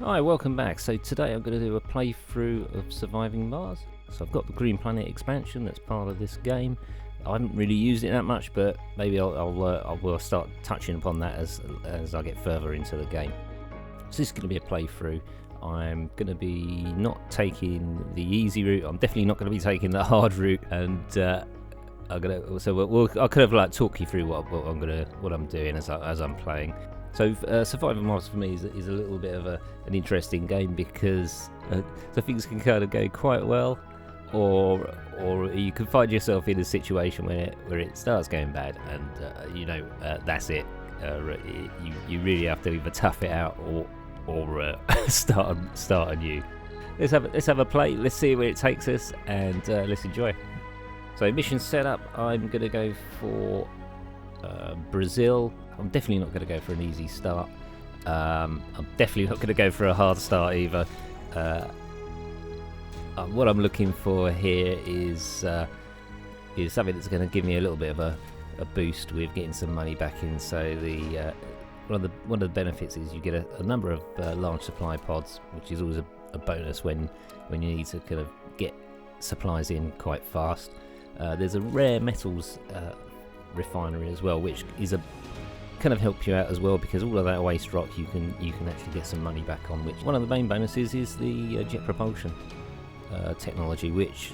Hi, welcome back. So today I'm going to do a playthrough of Surviving Mars. So I've got the Green Planet expansion that's part of this game. I haven't really used it that much, but maybe I will start touching upon that as I get further into the game. So this is going to be a playthrough. I'm going to be not taking the easy route. I'm definitely not going to be taking the hard route, and I'll kind of talk you through what I'm doing as I'm playing. So Surviving Mars for me is a little bit of an interesting game because so things can kind of go quite well, or you can find yourself in a situation where it starts going bad, and that's it. You really have to either tough it out or start anew. Let's have a play. Let's see where it takes us, and let's enjoy. So mission setup. I'm gonna go for Brazil. I'm definitely not going to go for an easy start. I'm definitely not going to go for a hard start either. What I'm looking for here is something that's going to give me a little bit of a boost with getting some money back in. So one of the benefits is you get a number of large supply pods, which is always a bonus when you need to kind of get supplies in quite fast. There's a rare metals refinery as well, which is a kind of help you out as well, because all of that waste rock you can actually get some money back on, which one of the main bonuses is the jet propulsion technology, which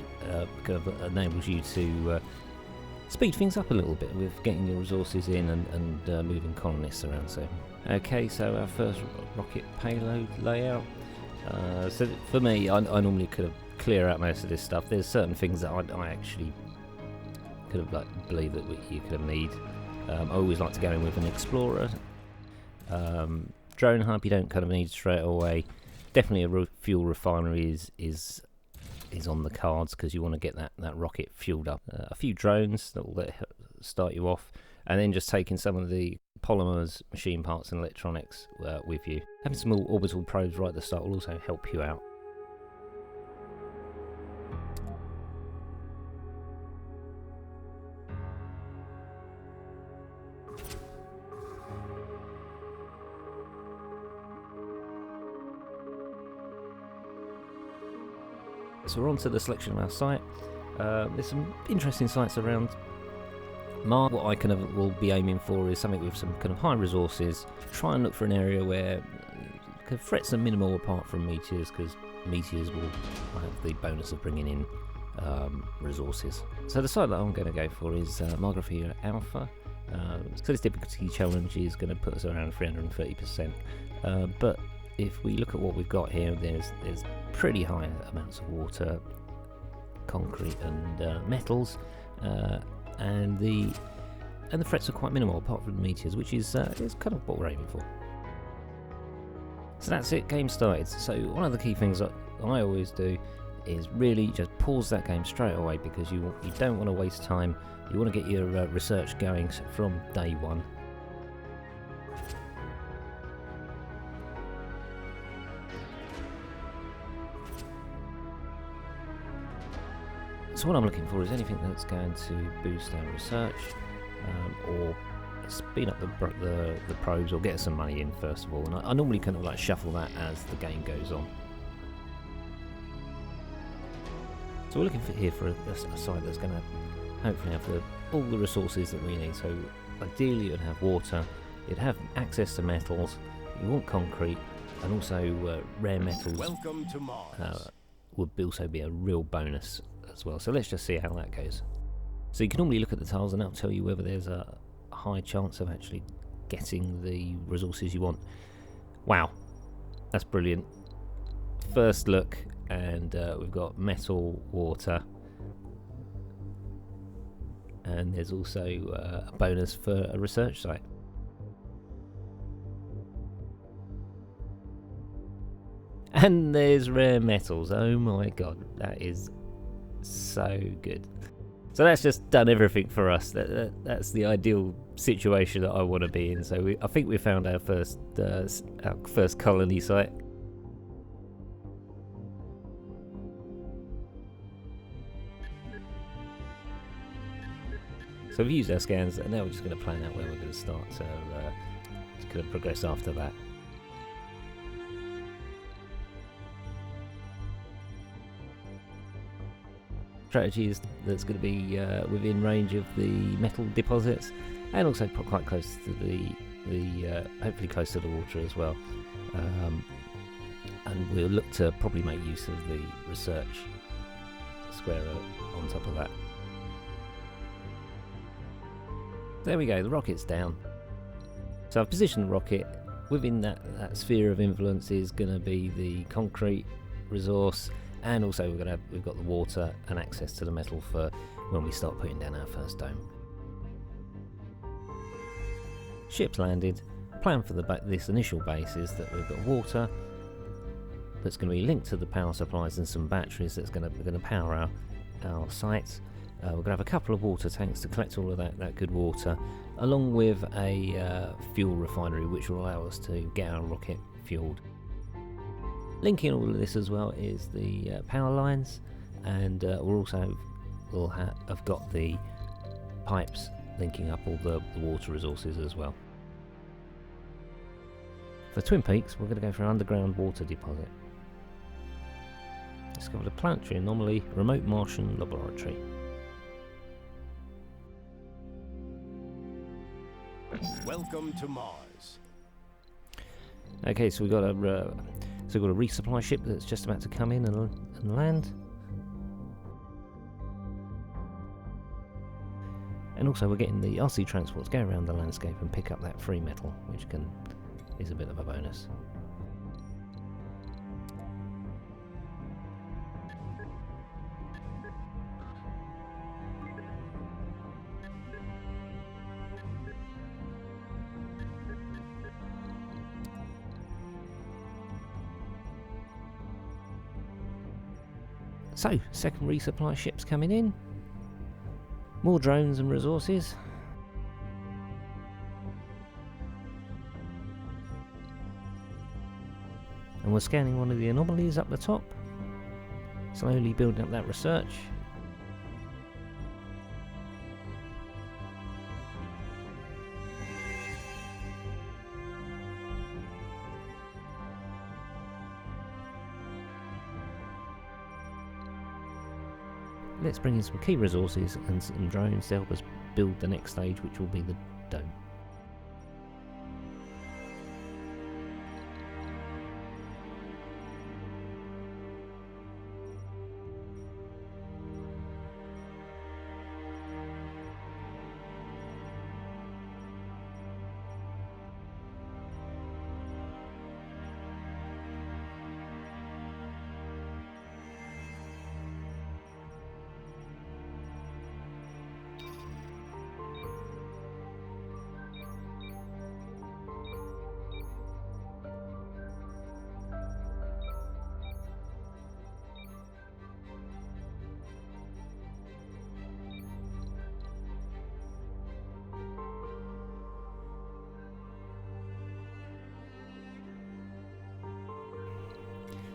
kind of enables you to speed things up a little bit with getting your resources in and moving colonists around. So so our first rocket payload layout. So for me, I normally kind of clear out most of this stuff. There's certain things that I actually kind of believe that you kind of need. I always like to go in with an explorer. Drone hub you don't kind of need straight away. Definitely a fuel refinery is on the cards, because you want to get that rocket fueled up. A few drones that will start you off, and then just taking some of the polymers, machine parts and electronics with you. Having some orbital probes right at the start will also help you out. So we're on to the selection of our site. There's some interesting sites around Mars. What I kind of will be aiming for is something with some kind of high resources. Try and look for an area where threats are minimal apart from meteors, because meteors will have the bonus of bringing in resources. So the site that I'm going to go for is Margrafia Alpha. So this difficulty challenge is going to put us around 330%. But if we look at what we've got here, there's pretty high amounts of water, concrete and metals, and the threats are quite minimal apart from the meteors, which is kind of what we're aiming for. So that's it, game started. So one of the key things that I always do is really just pause that game straight away, because you don't want to waste time. You want to get your research going from day one. So what I'm looking for is anything that's going to boost our research, or speed up the probes, or get us some money in first of all. And I normally kind of shuffle that as the game goes on. So we're looking here for a site that's going to hopefully have all the resources that we need. So ideally it'd have water, it'd have access to metals, you want concrete, and also rare metals. Welcome to Mars. Would also be a real bonus as well. So let's just see how that goes. So you can normally look at the tiles and that'll tell you whether there's a high chance of actually getting the resources you want. Wow, that's brilliant. First look, and we've got metal, water, and there's also a bonus for a research site. And there's rare metals. Oh my god, that is so good. So that's just done everything for us. That's the ideal situation that I want to be in. So I think we found our first colony site. So we've used our scans, and now we're just going to plan out where we're going to start to kind of progress after that. strategy is that's going to be within range of the metal deposits, and also quite close to the hopefully close to the water as well. And we'll look to probably make use of the research square on top of that. There we go, the rocket's down. So I've positioned the rocket within that sphere of influence. Is going to be the concrete resource, and also we've got the water and access to the metal for when we start putting down our first dome. Ship's landed. Plan for this initial base is that we've got water that's going to be linked to the power supplies and some batteries that's going to power our sites. We're going to have a couple of water tanks to collect all of that good water, along with a fuel refinery which will allow us to get our rocket fueled. Linking all of this as well is the power lines, and we'll have got the pipes linking up all the water resources as well. For Twin Peaks, we're going to go for an underground water deposit. Discovered a planetary anomaly, remote Martian laboratory. Welcome to Mars. Okay, so we've got a resupply ship that's just about to come in and land. And also we're getting the RC transports go around the landscape and pick up that free metal, which is a bit of a bonus. So, second resupply ship's coming in. More drones and resources. And we're scanning one of the anomalies up the top. Slowly building up that research. Let's bring in some key resources and some drones to help us build the next stage, which will be the dome.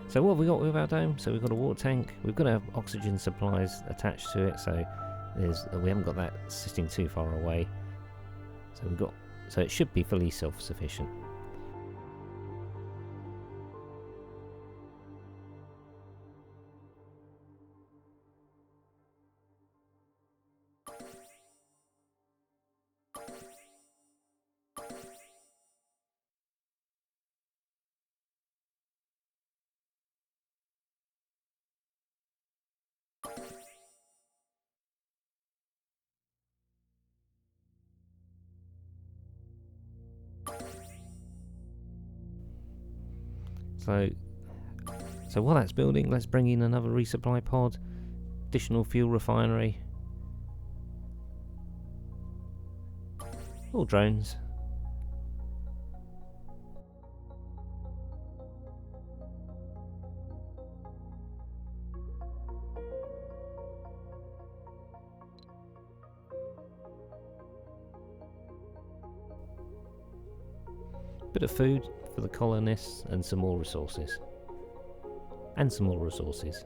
So what have we got with our dome? So we've got a water tank, we've got our oxygen supplies attached to it, so we haven't got that sitting too far away. So it should be fully self-sufficient. So while that's building, let's bring in another resupply pod, additional fuel refinery, all drones. Bit of food for the colonists and some more resources. And some more resources.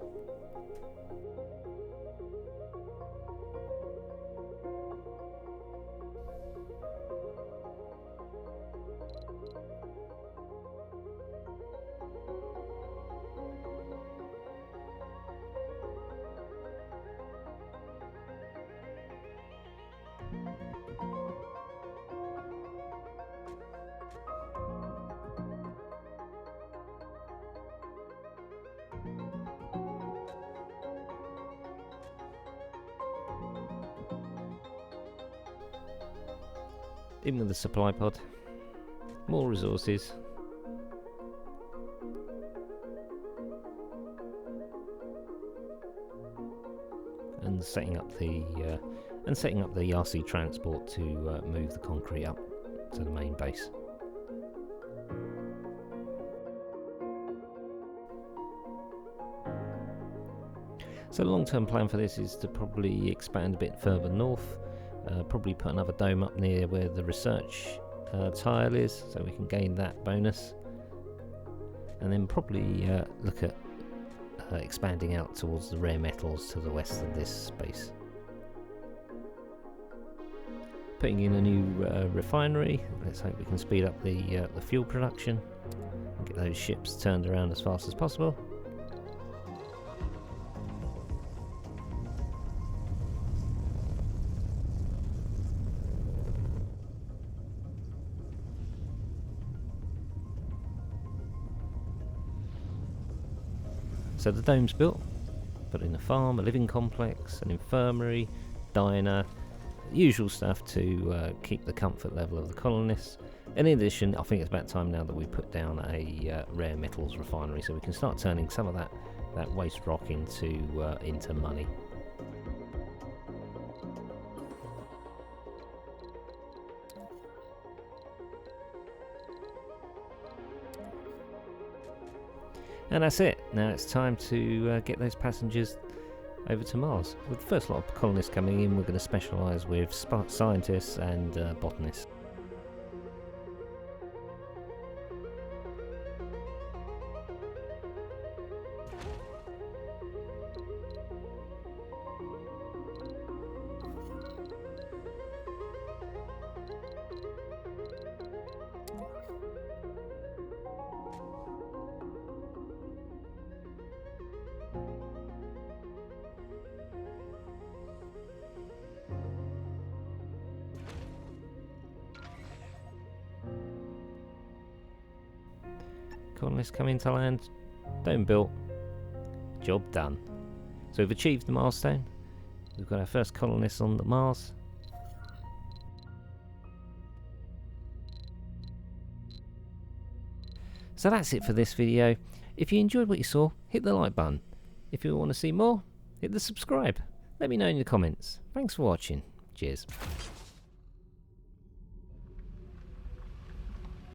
In with the supply pod. More resources. And setting up the RC transport to move the concrete up to the main base. So the long-term plan for this is to probably expand a bit further north, probably put another dome up near where the research tile is, so we can gain that bonus, and then probably look at expanding out towards the rare metals to the west of this space. Putting in a new refinery. Let's hope we can speed up the fuel production and get those ships turned around as fast as possible. So the dome's built, put in a farm, a living complex, an infirmary, diner, usual stuff to keep the comfort level of the colonists. And in addition, I think it's about time now that we put down a rare metals refinery so we can start turning some of that waste rock into money. And that's it. Now it's time to get those passengers over to Mars. With the first lot of colonists coming in, we're going to specialise with scientists and botanists. Colonists coming to land, dome built, job done. So we've achieved the milestone. We've got our first colonists on the Mars. So that's it for this video. If you enjoyed what you saw, hit the like button. If you want to see more, hit the subscribe. Let me know in the comments. Thanks for watching. Cheers.